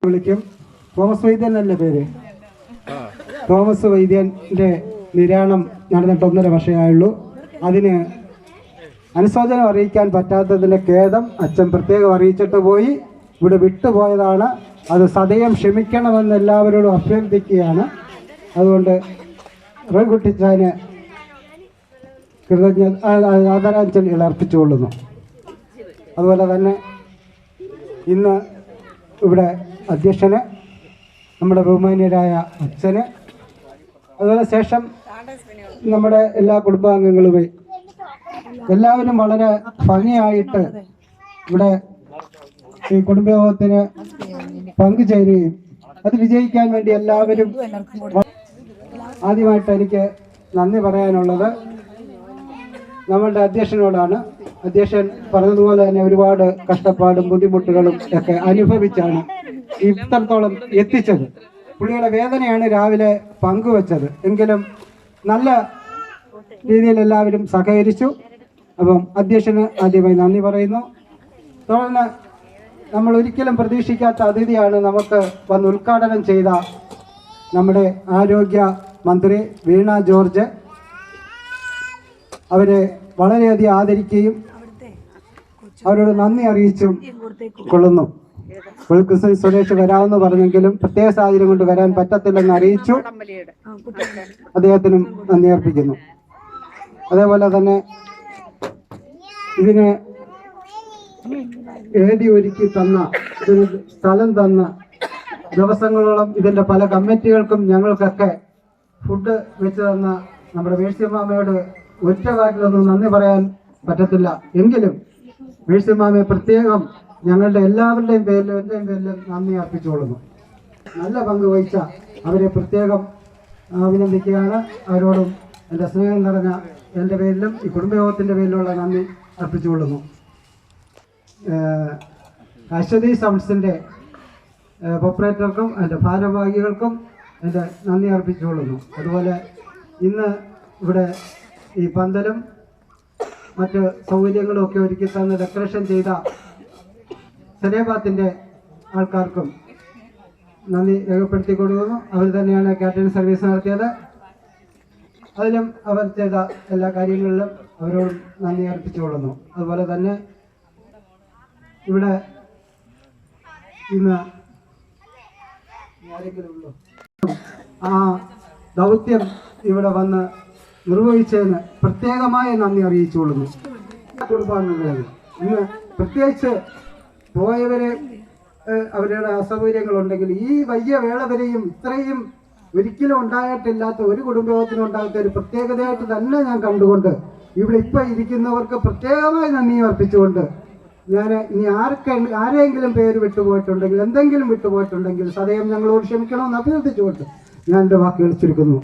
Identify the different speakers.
Speaker 1: വിളിക്കും. തോമസ് വൈദ്യൻ അല്ലേ പേര്? തോമസ് വൈദ്യൻ്റെ നിര്യാണം നടന്നിട്ട് 1.5 വർഷമായുള്ളൂ. അതിന് അനുശോചനം അറിയിക്കാൻ പറ്റാത്തതിൻ്റെ ഖേദം അച്ഛൻ പ്രത്യേകം അറിയിച്ചിട്ട് പോയി. ഇവിടെ വിട്ടുപോയതാണ്. അത് സദയം ക്ഷമിക്കണമെന്ന് എല്ലാവരോടും അഭ്യർത്ഥിക്കുകയാണ്. അതുകൊണ്ട് റോയ്കുട്ടിച്ചാന് ആദരാഞ്ജലികൾ അർപ്പിച്ചുകൊള്ളുന്നു. അതുപോലെ തന്നെ ഇന്ന് ഇവിടെ അധ്യക്ഷന്, നമ്മുടെ ബഹുമാന്യരായ അച്ഛന്, അതുപോലെ ശേഷം നമ്മുടെ എല്ലാ കുടുംബാംഗങ്ങളുമേ എല്ലാവരും വളരെ ഭംഗിയായിട്ട് ഇവിടെ ഈ കുടുംബയോഗത്തിന് പങ്കുചേരുകയും അത് വിജയിക്കാൻ വേണ്ടി എല്ലാവരും. ആദ്യമായിട്ട് എനിക്ക് നന്ദി പറയാനുള്ളത് നമ്മളുടെ അധ്യക്ഷനോടാണ്. അധ്യക്ഷൻ പറഞ്ഞതുപോലെ തന്നെ ഒരുപാട് കഷ്ടപ്പാടും ബുദ്ധിമുട്ടുകളും ഒക്കെ അനുഭവിച്ചാണ് ഇത്രത്തോളം എത്തിച്ചത്. പുള്ളിയുടെ വേദനയാണ് രാവിലെ പങ്കുവച്ചത്. എങ്കിലും നല്ല രീതിയിൽ എല്ലാവരും സഹകരിച്ചു. അപ്പം അധ്യക്ഷന് ആദ്യമായി നന്ദി പറയുന്നു. തുടർന്ന് നമ്മൾ ഒരിക്കലും പ്രതീക്ഷിക്കാത്ത അതിഥിയാണ് നമുക്ക് വന്ന് ഉദ്ഘാടനം ചെയ്ത നമ്മുടെ ആരോഗ്യ മന്ത്രി വീണ ജോർജ്. അവരെ വളരെയധികം ആദരിക്കുകയും അവരോട് നന്ദി അറിയിച്ചും കൊള്ളുന്നു. വെളുക്കുസി സുരേഷ് വരാമെന്ന് പറഞ്ഞെങ്കിലും പ്രത്യേക സാഹചര്യം കൊണ്ട് വരാൻ പറ്റത്തില്ലെന്ന് അറിയിച്ചു. അദ്ദേഹത്തിനും നന്ദി അർപ്പിക്കുന്നു. അതേപോലെ തന്നെ ഇതിന് വേദി ഒരുക്കി തന്ന, ഇതിന് സ്ഥലം തന്ന, ദിവസങ്ങളോളം ഇതിൻ്റെ പല കമ്മിറ്റികൾക്കും ഞങ്ങൾക്കൊക്കെ ഫുഡ് വെച്ച് തന്ന നമ്മുടെ മേഴ്സിയമ്മാമയോട് ഒറ്റ വാക്കിലൊന്നും നന്ദി പറയാൻ പറ്റത്തില്ല. എങ്കിലും മേഴ്സിയമ്മാമയെ പ്രത്യേകം ഞങ്ങളുടെ എല്ലാവരുടെയും പേരിലും എൻ്റെയും പേരിലും നന്ദി അർപ്പിച്ചുകൊള്ളുന്നു. നല്ല പങ്ക് വഹിച്ച അവരെ പ്രത്യേകം അഭിനന്ദിക്കുകയാണ്. അവരോടും എൻ്റെ സ്നേഹം നിറഞ്ഞ എൻ്റെ പേരിലും ഈ കുടുംബയോഗത്തിൻ്റെ പേരിലുള്ള നന്ദി അർപ്പിച്ചുകൊള്ളുന്നു. അശ്വതി സൗണ്ട്സിൻ്റെ ഓപ്പറേറ്റർക്കും എൻ്റെ ഭാരവാഹികൾക്കും എൻ്റെ നന്ദി അർപ്പിച്ചുകൊള്ളുന്നു. അതുപോലെ ഇന്ന് ഇവിടെ ഈ പന്തലും മറ്റ് സൗകര്യങ്ങളും ഒക്കെ ഒരുക്കി തന്ന് ഡെക്കറേഷൻ ചെയ്ത സലേബാത്തിൻ്റെ ആൾക്കാർക്കും നന്ദി രേഖപ്പെടുത്തി കൊടുക്കുന്നു. അവർ തന്നെയാണ് കാറ്ററിംഗ് സർവീസ് നടത്തിയത്. അതിലും അവർ ചെയ്ത എല്ലാ കാര്യങ്ങളിലും അവരോട് നന്ദി അർപ്പിച്ചുകൊള്ളുന്നു. അതുപോലെ തന്നെ ഇവിടെ ഇന്ന് ആ ദൗത്യം ഇവിടെ വന്ന് നിർവഹിച്ചതിന് പ്രത്യേകമായ നന്ദി അറിയിച്ചുകൊള്ളുന്നു. കുടുംബാംഗങ്ങളെ ഇന്ന് പ്രത്യേകിച്ച് പോയവരെ അവരുടെ അസൗകര്യങ്ങളുണ്ടെങ്കിൽ ഈ വലിയ വേള വരെയും ഇത്രയും ഒരിക്കലും ഉണ്ടായിട്ടില്ലാത്ത ഒരു കുടുംബത്തിനും ഉണ്ടാകാത്ത ഒരു പ്രത്യേകതയായിട്ട് തന്നെ ഞാൻ കണ്ടുകൊണ്ട് ഇവിടെ ഇപ്പം ഇരിക്കുന്നവർക്ക് പ്രത്യേകമായി നന്ദി അർപ്പിച്ചുകൊണ്ട് ഞാൻ ഇനി ആരെങ്കിലും പേര് വിട്ടുപോയിട്ടുണ്ടെങ്കിൽ, എന്തെങ്കിലും വിട്ടുപോയിട്ടുണ്ടെങ്കിൽ സദയം ഞങ്ങളോട് ക്ഷമിക്കണമെന്ന് അഭ്യർത്ഥിച്ചുകൊണ്ട് ഞാൻ എൻ്റെ വാക്കുകൾ ചുരുക്കുന്നു.